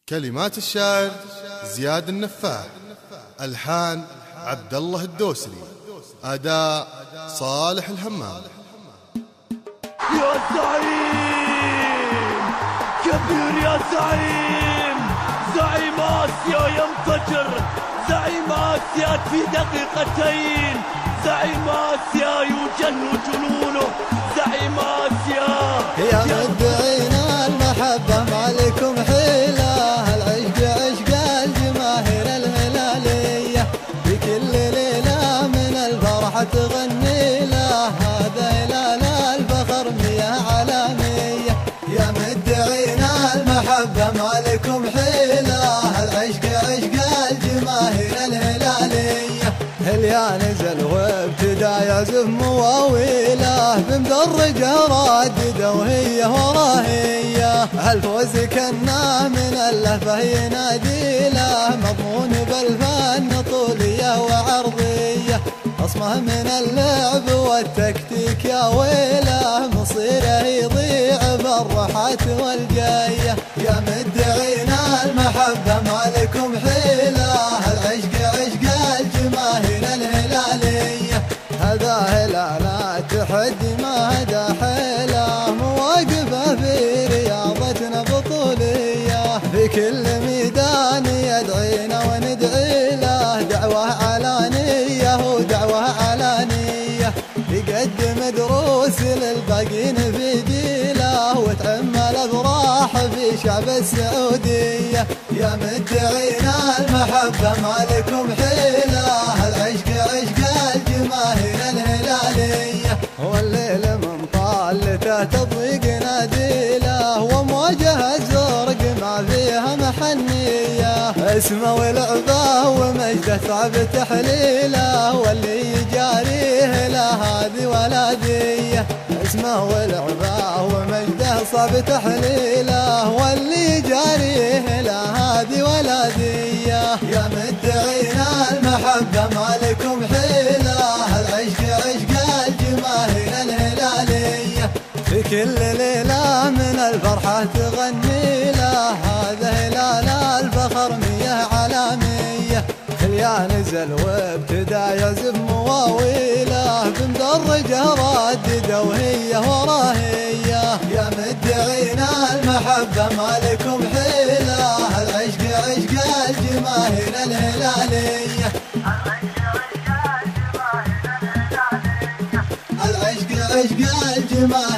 كلمات الشاعر زياد النفاح، ألحان عبد الله الدوسري، أداء صالح الهمام. يا زعيم كبير، يا زعيم، زعيم آسيا ينفجر، زعيم آسيا في دقيقتين، زعيم آسيا يجن جنونه، زعيم آسيا. يا مدعينا المحبة ما لكم حيلة، العشق عشق الجماهير الهلالية، في كل ليلة من الفرحة تغني له، هذا هلال الفخر مياه عالمية. يا مدعينا المحبة ما لكم حيلة، العشق عشق الجماهير الهلالية، هليا نزل وابتدى يعزف مواويله، بمدرجه رادده وهي وراه هي، الفوز كنا من اللهفه ينادي له، مضمون بالفن طوليه وعرضيه، خصمه من اللعب والتكتيك يا ويله، مصيره يضيع بالراحات والجايه. يا مدعينا المحبه ما لكم حيله، العشق عشق الجماهير الهلاليه، هذا هلال تحدي ما هدى حيله، مواقفه في رياضتنا بطوليه، في كل ميدان يدعينا وندعي له، دعوه علانيه ودعوه علانيه، يقدم دروس للباقين في جيله، وتعم الافراح في شعب السعوديه. يا مدعينا المحبه ما لكم حيله، العشق عشق الجماهير الهلاليه، والليل من طالته تضويق ناديله، ومواجهه الزرق ما فيها محنيه، اسمه ولعبه ومجده صعب تحليله، واللي يجاريه لا هذه ولا ذيه، اسمه ولعبه ومجده صعب تحليله، واللي يجاريه لا هذه ولا ذيه. يا مدعينا المحبه ما لكم حيله، العشق عشق الجماهير الهلاليه، في كل ليله من الفرحه تغني له، هذا هلال الفخر مياه عالميه، يا نزل وابتدى يعزف مواويله، بمدرجه رادده وهي وراه هي. يا مدعينا المحبه ما لكم حيله، العشق عشق الجماهير الهلاليه، العشق عشق الجماهير